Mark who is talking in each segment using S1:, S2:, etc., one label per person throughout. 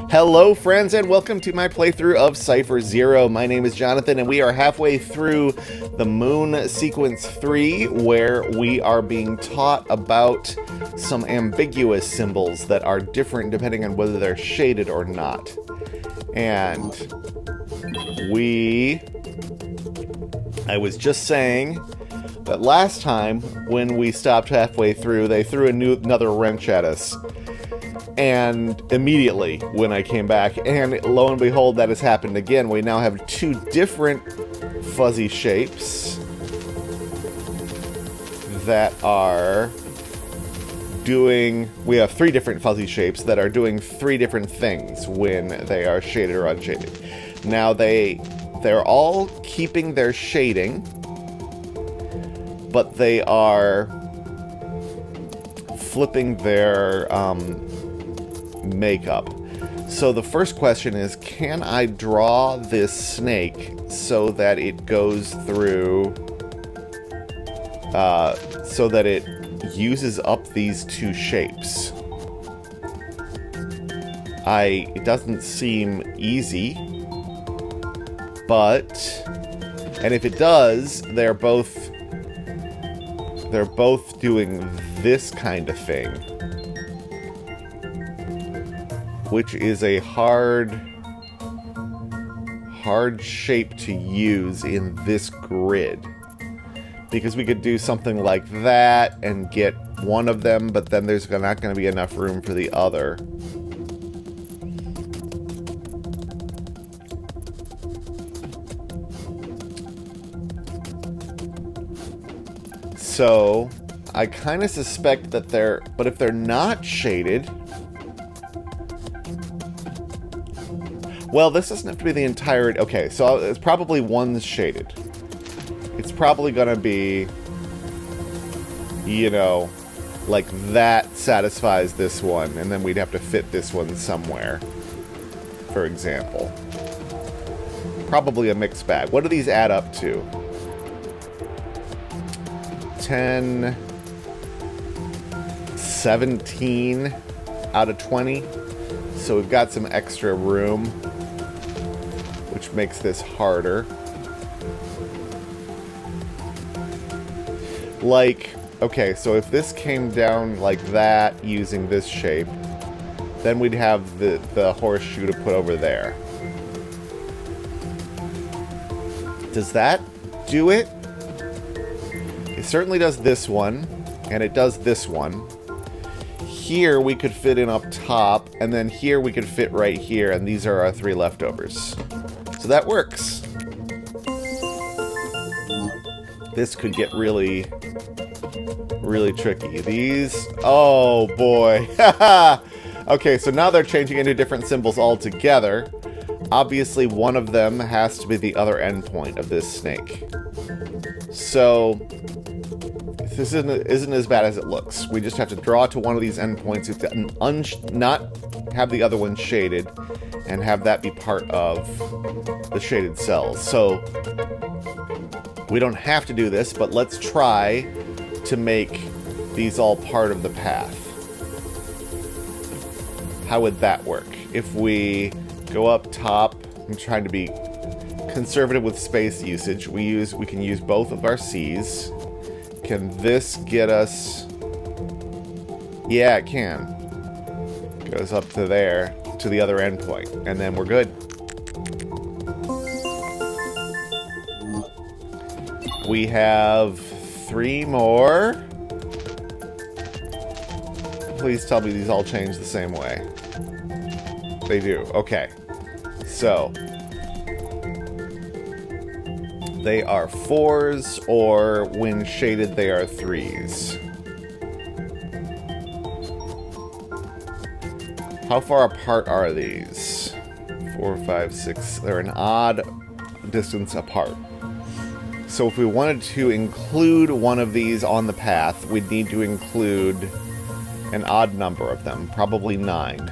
S1: Hello friends and welcome to my playthrough of Cipher Zero. My name is Jonathan and we are halfway through the Moon Sequence 3 where we are being taught about some ambiguous symbols that are different depending on whether they're shaded or not. And I was just saying that last time when we stopped halfway through they threw another wrench at us. And immediately when I came back, and lo and behold, that has happened again. We now have two different fuzzy shapes that are doing... We have three different fuzzy shapes that are doing three different things when they are shaded or unshaded. Now they're all keeping their shading, but they are flipping their makeup. So the first question is, can I draw this snake so that it goes through, so that it uses up these two shapes? It doesn't seem easy, but, and if it does, they're both doing this kind of thing, which is a hard shape to use in this grid. Because we could do something like that and get one of them, but then there's not going to be enough room for the other. So, I kind of suspect that but if they're not shaded... Well, this doesn't have to be the entire... Okay, so it's probably one's shaded. It's probably gonna be, you know, like that satisfies this one, and then we'd have to fit this one somewhere, for example. Probably a mixed bag. What do these add up to? 10... 17 out of 20. So we've got some extra room, which makes this harder. Like, okay, so if this came down like that using this shape, then we'd have the horseshoe to put over there. Does that do it? It certainly does this one, and it does this one. Here we could fit in up top, and then here we could fit right here, and these are our three leftovers. So that works. This could get really, really tricky. These, oh boy. Okay, so now they're changing into different symbols altogether. Obviously, one of them has to be the other endpoint of this snake. So this isn't as bad as it looks. We just have to draw to one of these endpoints, not have the other one shaded, and have that be part of the shaded cells. So we don't have to do this, but let's try to make these all part of the path. How would that work? If we go up top, I'm trying to be conservative with space usage. We can use both of our C's. Can this get us... Yeah, it can. Goes up to there, to the other endpoint, and then we're good. We have 3 more. Please tell me these all change the same way. They do. Okay. So they are 4s, or when shaded, they are 3s. How far apart are these? 4, 5, 6. They're an odd distance apart. So if we wanted to include one of these on the path, we'd need to include an odd number of them, probably 9.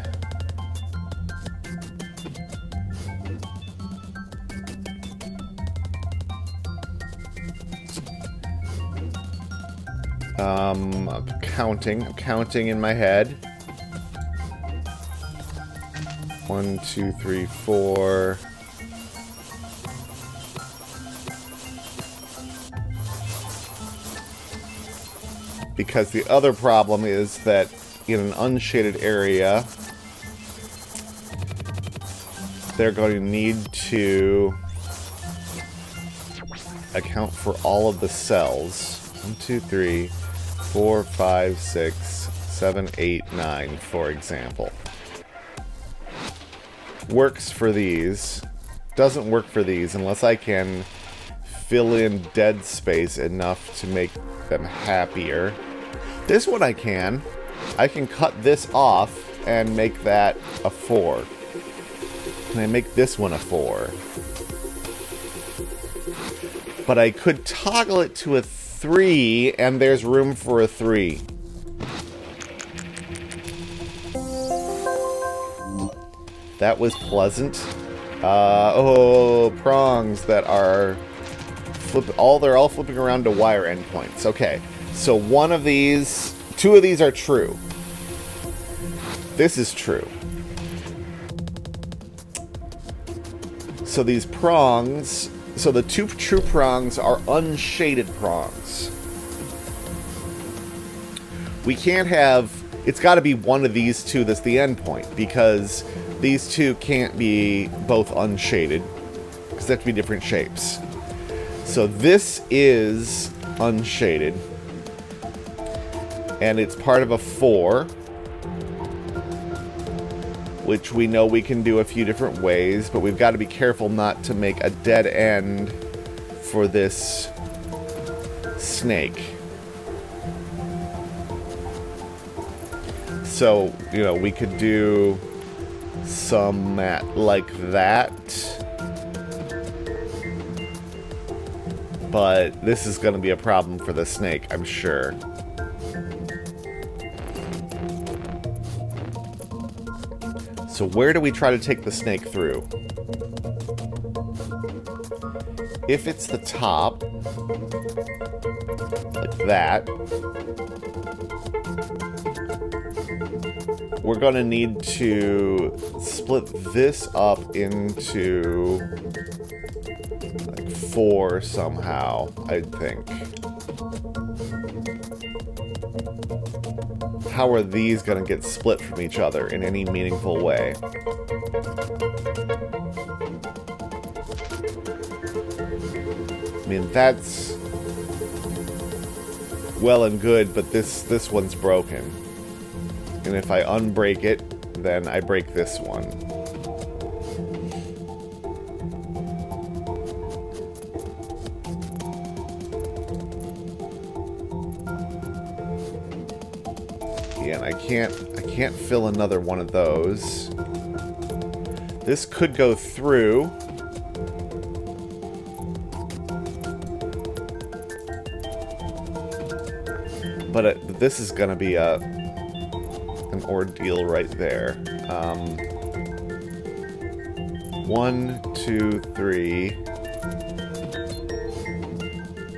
S1: I'm counting in my head. 1, 2, 3, 4. Because the other problem is that in an unshaded area, they're going to need to account for all of the cells. 1, 2, 3, 4, 5, 6, 7, 8, 9, for example. Works for these. Doesn't work for these unless I can fill in dead space enough to make them happier. This one I can. I can cut this off and make that a 4. Can I make this one a 4? But I could toggle it to a 3, and there's room for a 3. That was pleasant. Oh, prongs that are they're all flipping around to wire endpoints. Okay, so one of these, 2 of these are true. This is true. So these prongs, so the 2 true prongs are unshaded prongs. We can't have, it's got to be one of these 2 that's the endpoint, because these 2 can't be both unshaded, because they have to be different shapes. So this is unshaded, and it's part of a 4, which we know we can do a few different ways, but we've got to be careful not to make a dead end for this snake. So, you know, we could do some like that. But this is going to be a problem for the snake, I'm sure. So where do we try to take the snake through? If it's the top, like that, we're going to need to split this up into like 4 somehow, I think. How are these going to get split from each other in any meaningful way? I mean, that's well and good, but this one's broken. And if I unbreak it, then I break this one. Yeah, and I can't fill another one of those. This could go through. But this is going to be an ordeal right there. 1, 2, 3.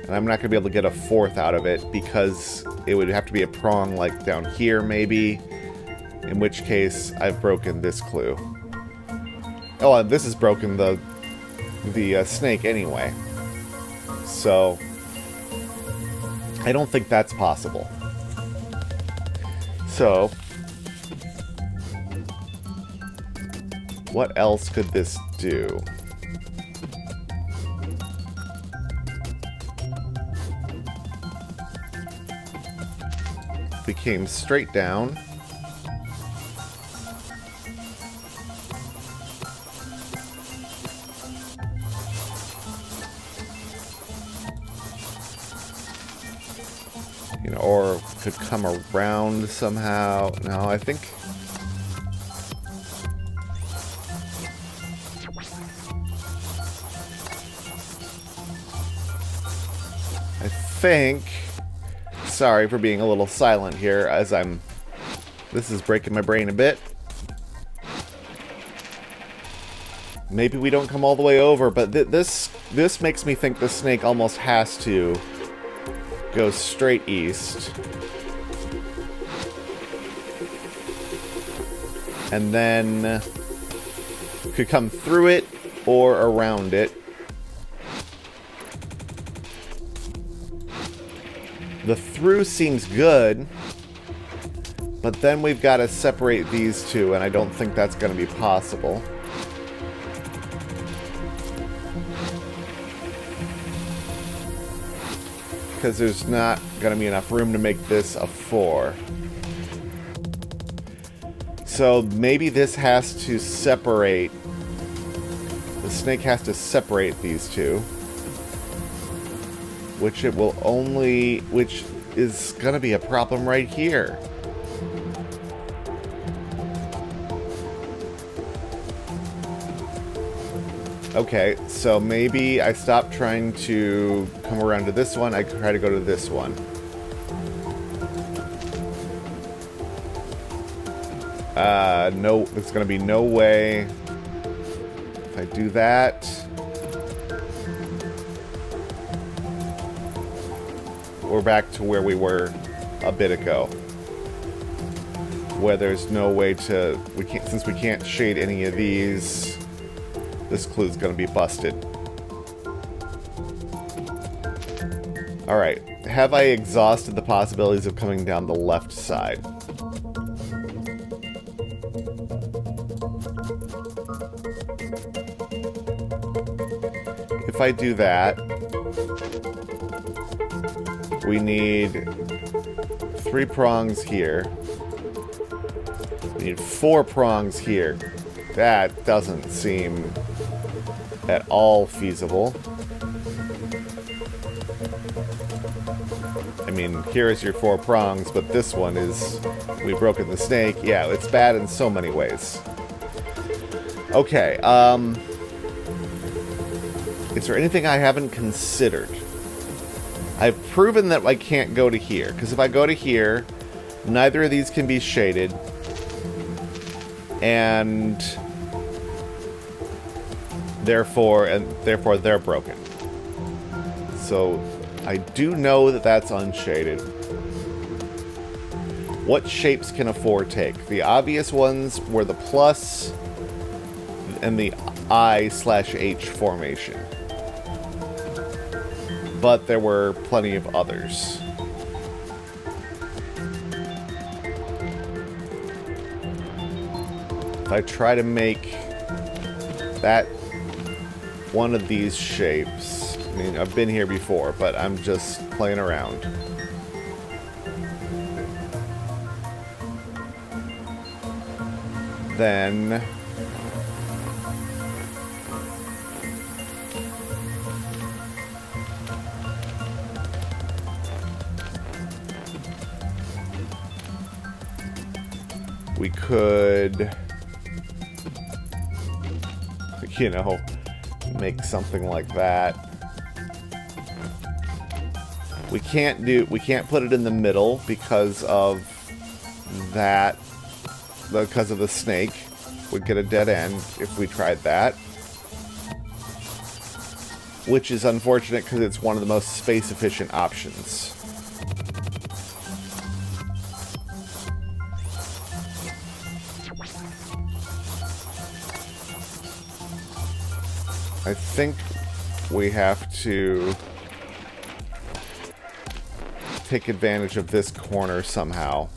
S1: And I'm not going to be able to get a 4th out of it because it would have to be a prong like down here maybe. In which case, I've broken this clue. Oh, and this has broken the snake anyway. So I don't think that's possible. So what else could this do? If we came straight down, you know, or could come around somehow. No, I think sorry for being a little silent here as this is breaking my brain a bit. Maybe we don't come all the way over, but this makes me think the snake almost has to go straight east. And then Could come through it or around it. The through seems good, but then we've got to separate these two, and I don't think that's going to be possible. Because there's not going to be enough room to make this a 4. So maybe this has to separate. The snake has to separate these two. Which it will only... Which is going to be a problem right here. Okay, so maybe I stop trying to come around to this one. I try to go to this one. No, there's going to be no way. If I do that... We're back to where we were a bit ago. Where there's no way to... We can't, since we can't shade any of these... This clue is going to be busted. Alright. Have I exhausted the possibilities of coming down the left side? If I do that, we need 3 prongs here. We need 4 prongs here. That doesn't seem at all feasible. I mean, here is your 4 prongs, but this one is... We've broken the snake. Yeah, it's bad in so many ways. Okay, is there anything I haven't considered? I've proven that I can't go to here, because if I go to here, neither of these can be shaded, and therefore they're broken. So I do know that that's unshaded. What shapes can a 4 take? The obvious ones were the plus and the I/H formation. But there were plenty of others. If I try to make that one of these shapes, I mean, I've been here before, but I'm just playing around. Then we could, you know, make something like that. We can't put it in the middle because of that, because of the snake. We'd get a dead end if we tried that. Which is unfortunate because it's one of the most space-efficient options. I think we have to take advantage of this corner somehow.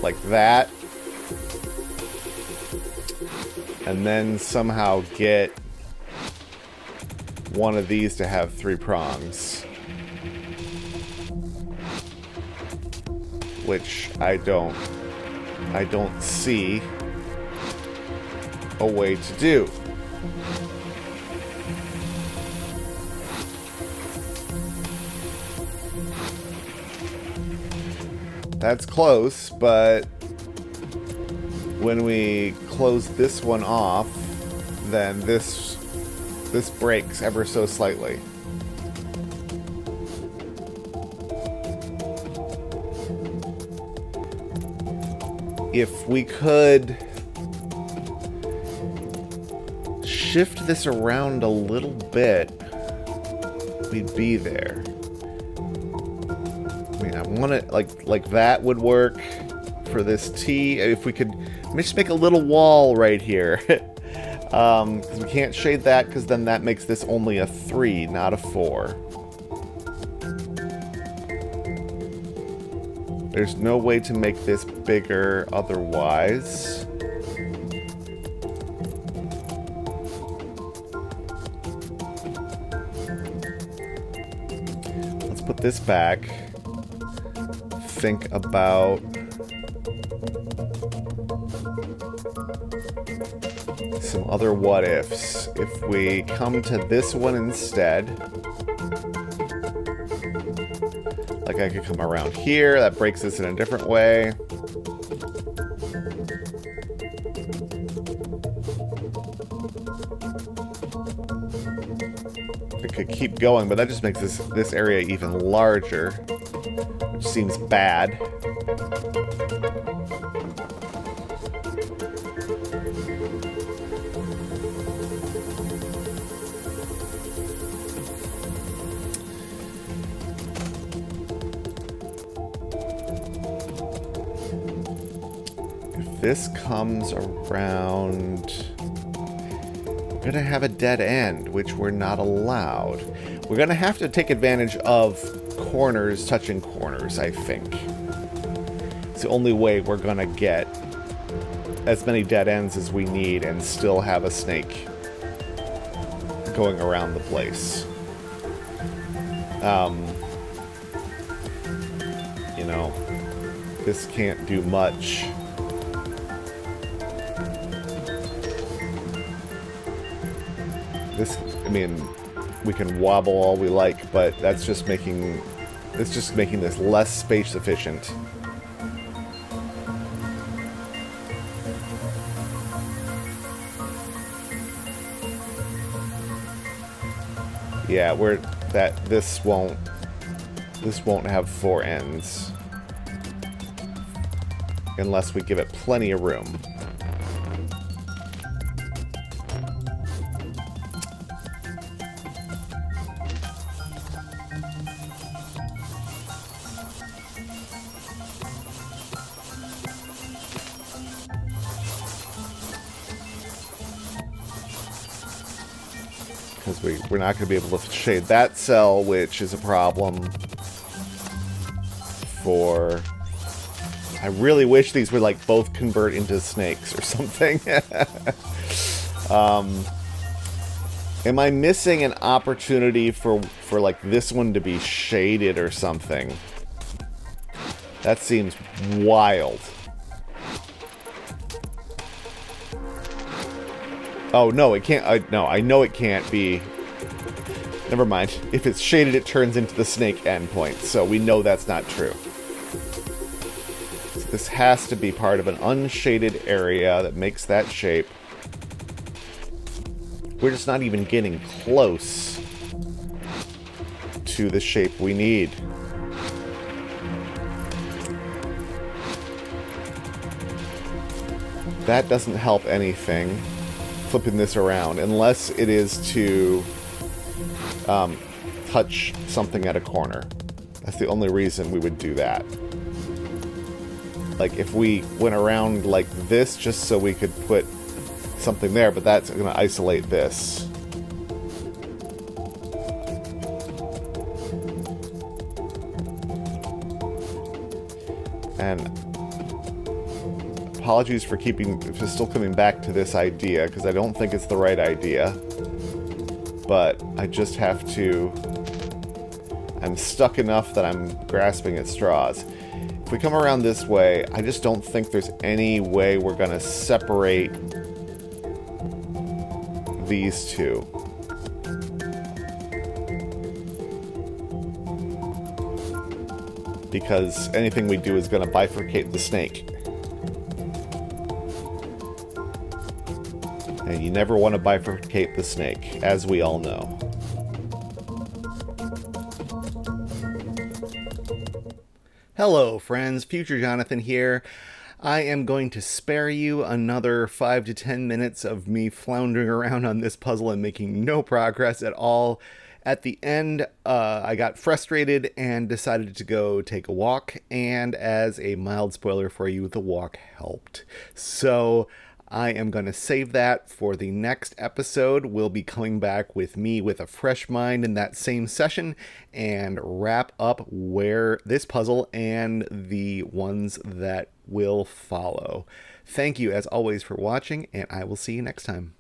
S1: Like that. And then somehow get one of these to have 3 prongs. Which I don't see a way to do. That's close, but when we close this one off, then this breaks ever so slightly. If we could shift this around a little bit, we'd be there. I mean, I want it like that would work for this T. If we could just make a little wall right here. Because we can't shade that, because then that makes this only a 3, not a 4. There's no way to make this bigger otherwise. Let's put this back. Think about some other what-ifs. If we come to this one instead, like I could come around here, that breaks this in a different way. I could keep going, but that just makes this area even larger, which seems bad. This comes around, we're going to have a dead end, which we're not allowed. We're going to have to take advantage of corners touching corners, I think. It's the only way we're going to get as many dead ends as we need and still have a snake going around the place. You know, this can't do much. This, I mean, we can wobble all we like, but that's just making, it's just making this less space efficient. Yeah, this won't have 4 ends unless we give it plenty of room. Because we're not going to be able to shade that cell, which is a problem for... I really wish these would like both convert into snakes or something. Am I missing an opportunity for like this one to be shaded or something? That seems wild. Oh, no, it can't. No, I know it can't be. Never mind. If it's shaded, it turns into the snake endpoint. So we know that's not true. So this has to be part of an unshaded area that makes that shape. We're just not even getting close to the shape we need. That doesn't help anything. Flipping this around, unless it is to touch something at a corner. That's the only reason we would do that. Like if we went around like this just so we could put something there, but that's going to isolate this. And apologies for still coming back to this idea, because I don't think it's the right idea. But I just have to... I'm stuck enough that I'm grasping at straws. If we come around this way, I just don't think there's any way we're going to separate these two. Because anything we do is going to bifurcate the snake. And you never want to bifurcate the snake, as we all know. Hello, friends. Future Jonathan here. I am going to spare you another 5 to 10 minutes of me floundering around on this puzzle and making no progress at all. At the end, I got frustrated and decided to go take a walk, and as a mild spoiler for you, the walk helped. So I am going to save that for the next episode. We'll be coming back with me with a fresh mind in that same session and wrap up where this puzzle and the ones that will follow. Thank you as always for watching, and I will see you next time.